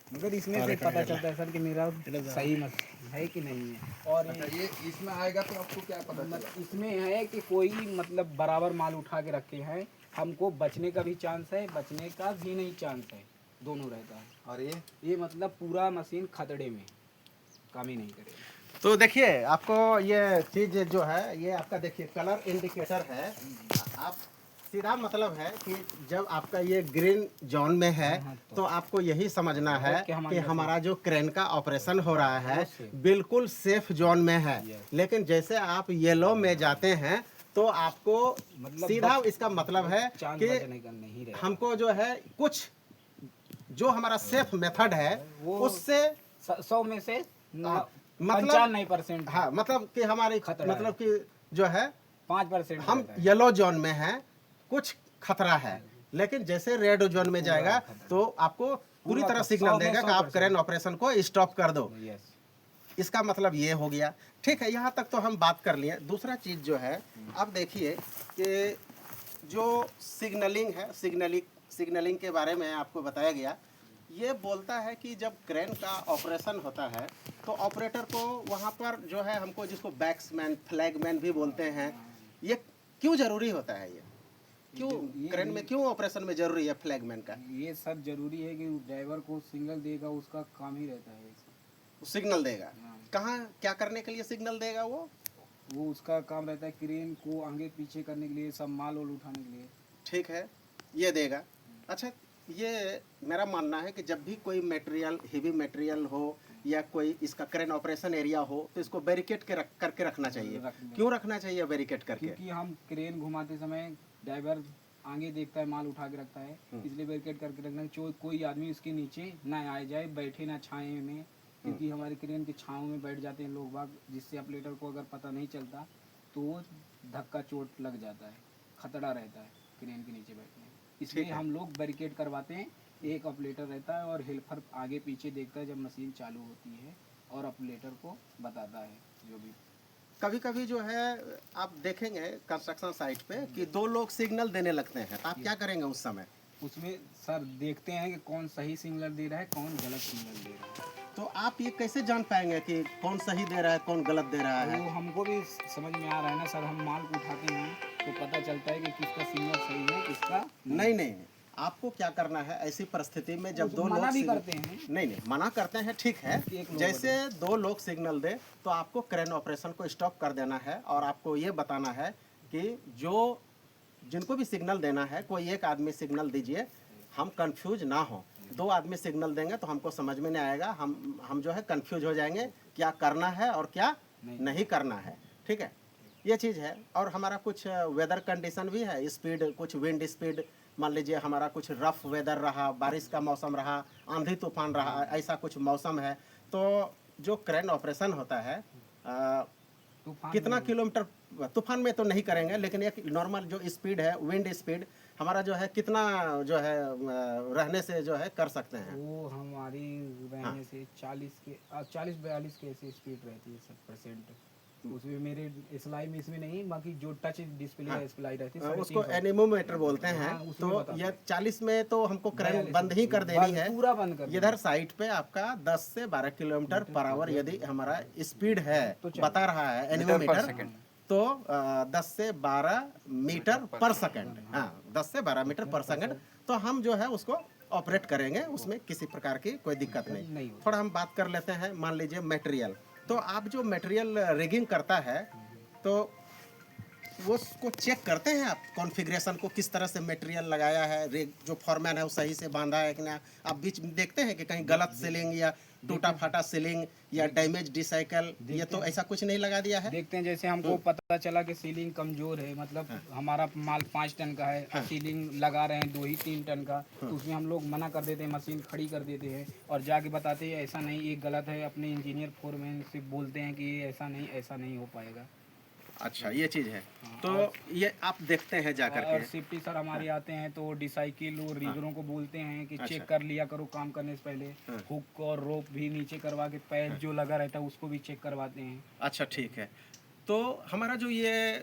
मगर इसमें से पता चलता है सर कि मेरा सही मशीन है कि नहीं है। और ये इसमें आएगा तो आपको क्या पता चला? इसमें है कि कोई मतलब बराबर माल उठा के रखे हैं, हमको बचने का भी चांस है, बचने का भी नहीं चांस है, दोनों रहता है। और ये मतलब पूरा मशीन खतरे में काम ही नहीं करेगा। तो देखिए आपको ये चीज़ जो है, ये आपका देखिए कलर इंडिकेटर है। आप सीधा मतलब है कि जब आपका ये ग्रीन जोन में है तो आपको यही समझना है कि हमारा जो क्रेन का ऑपरेशन हो रहा है बिल्कुल सेफ जोन में है। लेकिन जैसे आप येलो में जाते हैं तो आपको मतलब सीधा इसका मतलब है चांस कि बचने का नहीं रहता। हमको जो है कुछ जो हमारा सेफ मेथड है वो उससे 100 में से मतलब 95%, हाँ, मतलब कि हमारी खतरा है। मतलब कि जो है 5% हम येलो जोन में हैं, कुछ खतरा है। लेकिन जैसे रेड जोन में जाएगा तो आपको पूरी तरह सिग्नल देगा कि आप क्रेन ऑपरेशन को स्टॉप कर दो। यस। इसका मतलब ये हो गया। ठीक है, यहाँ तक तो हम बात कर लिए। दूसरा चीज़ जो है, अब देखिए कि जो सिग्नलिंग है, सिग्नलिंग के बारे में आपको बताया गया। ये बोलता है कि जब क्रेन का ऑपरेशन होता है तो ऑपरेटर को वहाँ पर जो है, हमको जिसको बैक्समैन फ्लैगमैन भी बोलते हैं, ये क्यों ज़रूरी होता है? ये क्यों क्रेन में क्यों ऑपरेशन में ज़रूरी है फ्लैगमैन का? ये सब जरूरी है कि ड्राइवर को सिग्नल देगा, उसका काम ही रहता है। सिग्नल देगा। हाँ। कहाँ क्या करने के लिए सिग्नल देगा वो उसका काम रहता है क्रेन को आगे पीछे करने के लिए, सब माल वाल उठाने के लिए। ठीक है, ये देगा। अच्छा, ये मेरा मानना है कि जब भी कोई मटेरियल, हेवी मटेरियल हो या कोई इसका क्रेन ऑपरेशन एरिया हो तो इसको बैरिकेड करके रखना चाहिए। क्यों रखना चाहिए बैरिकेड करके? क्योंकि हम क्रेन घुमाते समय ड्राइवर आगे देखता है, माल उठा के रखता है, इसलिए बैरिकेड करके रखना है। कोई आदमी उसके नीचे ना आ जाए, बैठे ना छाए में, क्योंकि हमारे क्रेन के छाँव में बैठ जाते हैं लोग बाग, जिससे ऑपरेटर को अगर पता नहीं चलता तो वो धक्का चोट लग जाता है, खतरा रहता है क्रेन के नीचे बैठने। इसलिए हम लोग बैरिकेड करवाते हैं। एक ऑपरेटर रहता है और हेल्पर आगे पीछे देखता है जब मशीन चालू होती है, और ऑपरेटर को बताता है जो भी। कभी कभी जो है आप देखेंगे कंस्ट्रक्शन साइट पे कि दो लोग सिग्नल देने लगते हैं, आप क्या करेंगे उस समय? उसमें सर देखते हैं कि कौन सही सिग्नल दे रहा है, कौन गलत सिग्नल दे रहा है। तो आप ये कैसे जान पाएंगे कि कौन सही दे रहा है, कौन गलत दे रहा है? वो हमको भी समझ में आ रहा है ना सर, हम माल को उठाते हैं तो पता चलता है कि किसका सिग्नल सही है, किसका नहीं, आपको क्या करना है ऐसी परिस्थिति में जब दो लोग मना भी करते हैं। नहीं, मना करते हैं, ठीक है। जैसे दो लोग सिग्नल दे तो आपको क्रेन ऑपरेशन को स्टॉप कर देना है और आपको ये बताना है कि जिनको भी सिग्नल देना है, कोई एक आदमी सिग्नल दीजिए, हम कंफ्यूज ना हो। दो आदमी सिग्नल देंगे तो हमको समझ में नहीं आएगा, हम जो है कंफ्यूज हो जाएंगे क्या करना है और क्या नहीं करना है। ठीक है, ये चीज़ है। और हमारा कुछ वेदर कंडीशन भी है, स्पीड, कुछ विंड स्पीड, मान लीजिए हमारा कुछ रफ वेदर रहा, बारिश का मौसम रहा, आंधी तूफान रहा, ऐसा कुछ मौसम है तो जो क्रेन ऑपरेशन होता है कितना किलोमीटर, तूफान में तो नहीं करेंगे, लेकिन एक नॉर्मल जो स्पीड है, विंड स्पीड हमारा जो है कितना जो है रहने से जो है कर सकते हैं? वो हमारी रहने से 40-42 के ऐसी स्पीड रहती है सर परसेंट। उसमें मेरे सिलाई में इसमें नहीं, बाकी जो टच डिस्प्ले है सिलाई रहती है उसको एनीमोमीटर बोलते हैं। तो ये 40 में तो हमको करंट बंद ही कर देनी है, पूरा बंद कर। इधर साइड पे आपका 10 से 12 किलोमीटर पर आवर यदि हमारा स्पीड है, बता रहा है एनीमोमीटर, तो 10 से 12 मीटर पर सेकंड, हाँ 10 से 12 मीटर पर सेकंड, तो हम जो है उसको ऑपरेट करेंगे, उसमें किसी प्रकार की कोई दिक्कत नहीं। थोड़ा हम बात कर लेते हैं, मान लीजिए मटेरियल। तो आप जो मटेरियल रिगिंग करता है तो वो उसको चेक करते हैं आप, कॉन्फ़िगरेशन को किस तरह से मटेरियल लगाया है, रिग जो फॉरमैन है वो सही से बांधा है कि ना। आप बीच में देखते हैं कि कहीं गलत सीलिंग या टूटा फाटा सीलिंग या डैमेज डिसाइकल, ये तो ऐसा कुछ नहीं लगा दिया है? देखते हैं, जैसे हमको पता चला कि सीलिंग कमजोर है, मतलब हमारा माल 5 टन का है, सीलिंग लगा रहे हैं 2 ही 3 टन का, तो उसमें हम लोग मना कर देते हैं, मशीन खड़ी कर देते हैं और जाके बताते हैं ऐसा नहीं, ये गलत है। अपने इंजीनियर फोरमैन से बोलते हैं कि ऐसा नहीं हो पाएगा। अच्छा, ये चीज़ है। तो ये आप देखते हैं जा करके। और सेफ्टी सर हमारे आते हैं तो डिसाइकिल और रिगरों को बोलते हैं कि चेक कर लिया करो काम करने से पहले। हुक और रोप भी नीचे करवा के, पैर जो लगा रहता है उसको भी चेक करवाते हैं। अच्छा, ठीक है। तो हमारा जो ये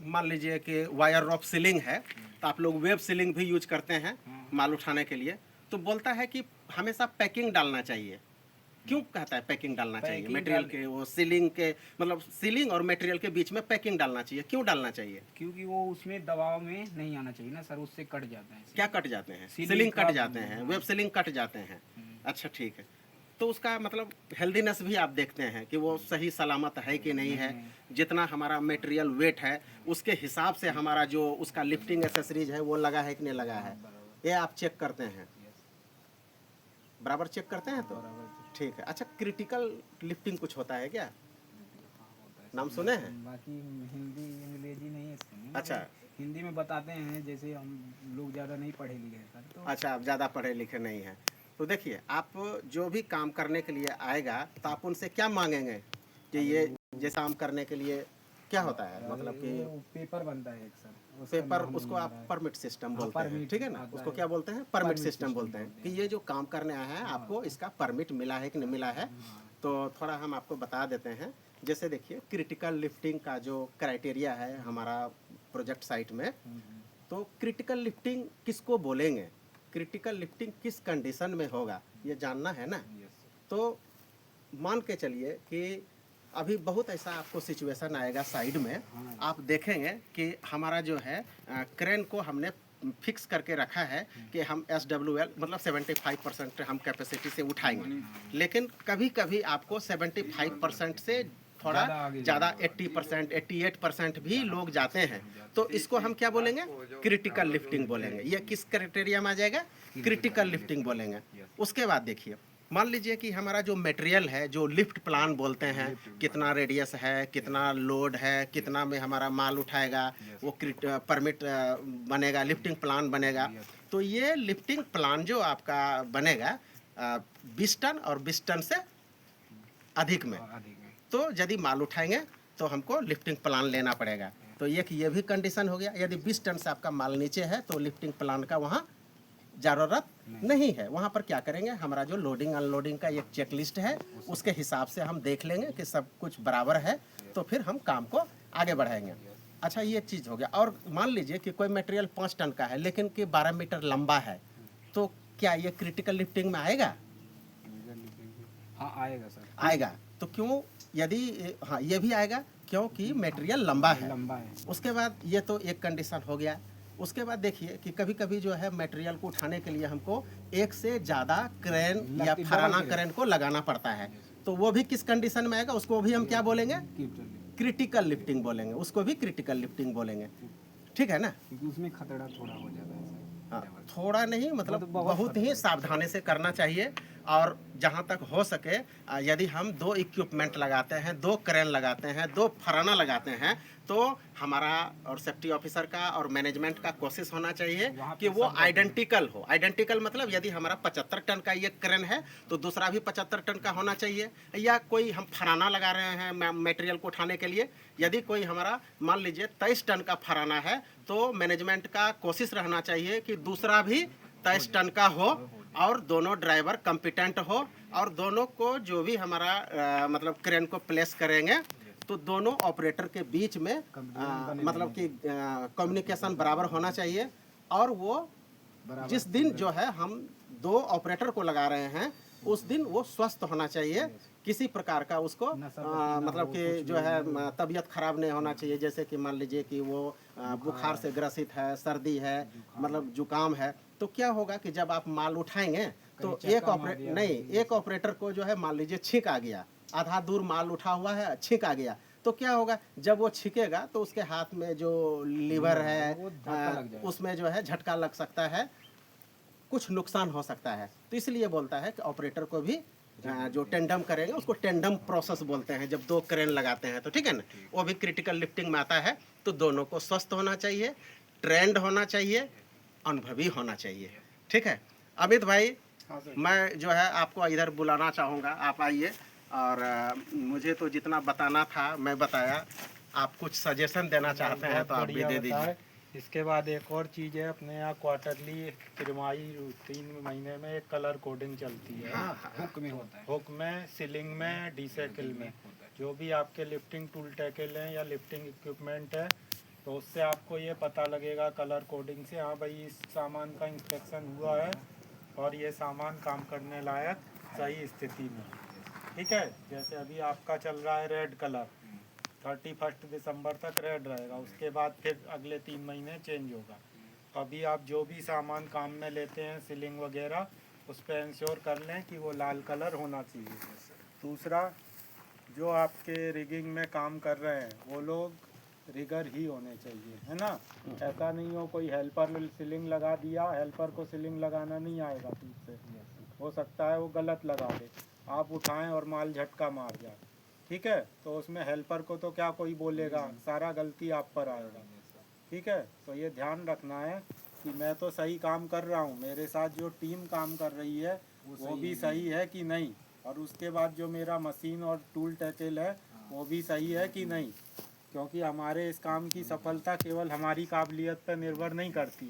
मान लीजिए कि वायर रॉप सीलिंग है, तो आप लोग वेब सीलिंग भी यूज करते हैं माल उठाने के लिए। तो बोलता है कि हमेशा पैकिंग डालना चाहिए? क्यों कहता है पैकिंग डालना चाहिए? पैकिंग मटेरियल के वो सीलिंग के मतलब सीलिंग और मटेरियल के बीच में पैकिंग डालना चाहिए, क्यों डालना चाहिए? क्योंकि वो उसमें दबाव में नहीं आना चाहिए ना सर, उससे कट जाता है। क्या कट जाते हैं? सीलिंग सीलिंग कट का- जाते हैं, हाँ। वेब सीलिंग कट जाते हैं। अच्छा ठीक है, तो उसका मतलब हेल्दीनेस भी आप देखते हैं कि वो सही सलामत है कि नहीं है। जितना हमारा मटेरियल वेट है उसके हिसाब से हमारा जो उसका लिफ्टिंग एसेसरीज है वो लगा है कि नहीं लगा है, ये आप चेक करते हैं, बराबर चेक करते हैं। तो ठीक है। अच्छा, क्रिटिकल लिफ्टिंग कुछ होता है क्या? नाम सुने हैं? बाकी हिंदी अंग्रेजी नहीं है इसमें। अच्छा। हिंदी में बताते हैं, जैसे हम लोग ज़्यादा नहीं पढ़े लिखे हैं सर, तो अच्छा, आप ज़्यादा पढ़े लिखे नहीं हैं। तो देखिए, आप जो भी काम करने के लिए आएगा तो आप उनसे क्या मांगेंगे कि ये जैसे काम करने के लिए क्या होता है, मतलब कि वो पेपर बनता है एक सर, उसका पेपर, नाम उसको नहीं आप आ रहा है। परमिट सिस्टम हाँ, बोलते हैं, परमिट ठीक है ना? आता उसको है। क्या बोलते हैं? परमिट परमिट सिस्टम सिस्टम बोलते हैं बोलते कि ये जो काम करने आए हैं आपको इसका परमिट मिला है कि नहीं मिला है। तो थोड़ा हम आपको बता देते हैं। जैसे देखिए, क्रिटिकल लिफ्टिंग का जो क्राइटेरिया है हमारा प्रोजेक्ट साइट में, तो क्रिटिकल लिफ्टिंग किसको बोलेंगे, क्रिटिकल लिफ्टिंग किस कंडीशन में होगा, ये जानना है ना। तो मान के चलिए कि अभी बहुत ऐसा आपको सिचुएशन आएगा साइड में, आप देखेंगे कि हमारा जो है क्रेन को हमने फिक्स करके रखा है कि हम SWL मतलब 75% हम कैपेसिटी से उठाएंगे, लेकिन कभी कभी आपको 75% से थोड़ा ज़्यादा 80% 88% भी लोग जाते हैं। तो इसको हम क्या बोलेंगे? क्रिटिकल लिफ्टिंग बोलेंगे। ये किस क्राइटेरिया में आ जाएगा? क्रिटिकल लिफ्टिंग बोलेंगे। उसके बाद देखिए, मान लीजिए कि हमारा जो मटेरियल है, जो लिफ्ट प्लान बोलते हैं, कितना रेडियस है, कितना लोड है, कितना में हमारा माल उठाएगा, वो परमिट बनेगा, लिफ्टिंग प्लान बनेगा। तो ये लिफ्टिंग प्लान जो आपका बनेगा 20 टन और 20 टन से अधिक में, तो यदि माल उठाएंगे तो हमको लिफ्टिंग प्लान लेना पड़ेगा। तो ये भी कंडीशन हो गया। यदि 20 टन से आपका माल नीचे है तो लिफ्टिंग प्लान का वहाँ ज़रूरत नहीं है। वहाँ पर क्या करेंगे, हमारा जो लोडिंग अनलोडिंग का एक चेक लिस्ट है उसके हिसाब से हम देख लेंगे कि सब कुछ बराबर है, तो फिर हम काम को आगे बढ़ाएंगे। अच्छा, ये चीज़ हो गया। और मान लीजिए कि कोई मटेरियल 5 टन का है लेकिन कि 12 मीटर लंबा है, तो क्या ये क्रिटिकल लिफ्टिंग में आएगा? हाँ आएगा सर, आएगा। तो क्यों? यदि हाँ, ये भी आएगा क्योंकि मटेरियल लंबा है। लंबा है। उसके बाद ये तो एक कंडीशन हो गया। उसके बाद देखिए कि कभी कभी जो है मटेरियल को उठाने के लिए हमको एक से ज़्यादा क्रेन या फराना क्रेन को लगाना पड़ता है। तो वो भी किस कंडीशन में आएगा? उसको भी हम क्या बोलेंगे? क्रिटिकल लिफ्टिंग बोलेंगे। उसको भी क्रिटिकल लिफ्टिंग बोलेंगे, ठीक है ना? क्योंकि उसमें खतरा थोड़ा हो जाता है सर। हाँ, थोड़ा नहीं, मतलब बहुत बहुत ही सावधानी से करना चाहिए। और जहाँ तक हो सके यदि हम 2 इक्विपमेंट लगाते हैं, 2 क्रेन लगाते हैं, 2 फराना लगाते हैं, तो हमारा और सेफ्टी ऑफिसर का और मैनेजमेंट का कोशिश होना चाहिए कि वो आइडेंटिकल हो। आइडेंटिकल मतलब यदि हमारा 75 टन का ये क्रेन है तो दूसरा भी 75 टन का होना चाहिए। या कोई हम फराना लगा रहे हैं मटेरियल को उठाने के लिए, यदि कोई हमारा मान लीजिए 23 टन का फराना है, तो मैनेजमेंट का कोशिश रहना चाहिए कि दूसरा भी 23 टन का हो और दोनों ड्राइवर कॉम्पिटेंट हो, और दोनों को जो भी हमारा मतलब क्रेन को प्लेस करेंगे तो दोनों ऑपरेटर के बीच में मतलब कि कम्युनिकेशन बराबर होना चाहिए। और वो जिस दिन जो है हम 2 ऑपरेटर को लगा रहे हैं उस दिन वो स्वस्थ होना चाहिए, किसी प्रकार का उसको मतलब कि जो है तबीयत खराब नहीं होना चाहिए। जैसे कि मान लीजिए कि वो बुखार से ग्रसित है, सर्दी है, मतलब जुकाम है, तो क्या होगा कि जब आप माल उठाएंगे तो एक ऑपरेटर को जो है मान लीजिए छींक आ गया, आधा दूर माल उठा हुआ है, छींक आ गया, तो क्या होगा? जब वो छींकेगा तो उसके हाथ में जो लीवर है उसमें जो है झटका लग सकता है, कुछ नुकसान हो सकता है। तो इसलिए बोलता है कि ऑपरेटर को भी जो टेंडम करेंगे उसको टेंडम प्रोसेस बोलते हैं, जब 2 क्रेन लगाते हैं तो, ठीक है ना? वो भी क्रिटिकल लिफ्टिंग में आता है। तो दोनों को स्वस्थ होना चाहिए, ट्रेंड होना चाहिए, अनुभवी होना चाहिए, ठीक है? अमित भाई, मैं जो है आपको इधर बुलाना चाहूँगा, आप आइए। और मुझे तो जितना बताना था मैं बताया। आप कुछ सजेशन देना चाहते हैं तो आप भी दे दीजिए। इसके बाद एक और चीज़ है, अपने यहाँ क्वार्टरली तिमाही 3 महीने में एक कलर कोडिंग चलती है। हुक में होता है, हुक में, सीलिंग में, डीसाइकिल में, जो भी आपके लिफ्टिंग टूल टैकल हैं या लिफ्टिंग इक्विपमेंट है, तो उससे आपको ये पता लगेगा कलर कोडिंग से, हाँ भाई इस सामान का इंस्पेक्शन हुआ है और ये सामान काम करने लायक सही स्थिति में हो। ठीक है, जैसे अभी आपका चल रहा है रेड कलर, 31 दिसंबर तक रेड रहेगा, उसके बाद फिर अगले 3 महीने चेंज होगा। तो अभी आप जो भी सामान काम में लेते हैं सीलिंग वगैरह, उस पर इंश्योर कर लें कि वो लाल कलर होना चाहिए। दूसरा, जो आपके रिगिंग में काम कर रहे हैं वो लोग रिगर ही होने चाहिए, है ना। ऐसा नहीं हो कोई हेल्पर सीलिंग लगा दिया, हेल्पर को सीलिंग लगाना नहीं आएगा ठीक से, हो सकता है वो गलत लगा दे, आप उठाएं और माल झटका मार जाए। ठीक है, तो उसमें हेल्पर को तो क्या कोई बोलेगा, सारा गलती आप पर आएगा। ठीक है, तो ये ध्यान रखना है कि मैं तो सही काम कर रहा हूँ, मेरे साथ जो टीम काम कर रही है वो भी सही है कि नहीं, और उसके बाद जो मेरा मशीन और टूल टैकल है वो भी सही है कि नहीं। क्योंकि हमारे इस काम की सफलता केवल हमारी काबिलियत पर निर्भर नहीं करती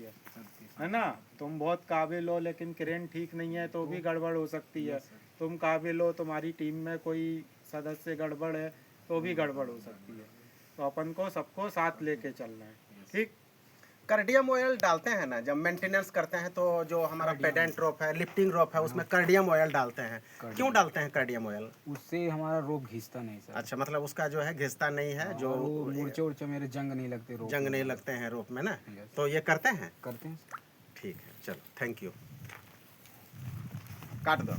है ना। तुम बहुत काबिल हो लेकिन क्रेन ठीक नहीं है तो भी गड़बड़ हो सकती है, तुम काबिल हो, तुम्हारी टीम में कोई सदस्य गड़बड़ है तो भी गड़बड़ हो सकती है। तो अपन को सबको साथ लेके चलना है। ठीक, कार्डियम ऑयल डालते हैं ना जब मेंटेनेंस करते हैं, तो जो हमारा पेडेंट रोप है, लिफ्टिंग रोप है, उसमें कार्डियम ऑयल डालते हैं। क्यों डालते हैं कार्डियम ऑयल? उससे हमारा रोप घिसता नहीं सर। अच्छा, मतलब उसका जो है घिसता नहीं है, जो और वो मूर्छे उर्चे मेरे जंग नहीं लगते रोप जंग में। नहीं लगते हैं रोप में ना। Yes. तो ये करते हैं। करते हैं। ठीक है, चलो, थैंक यू। काट दो।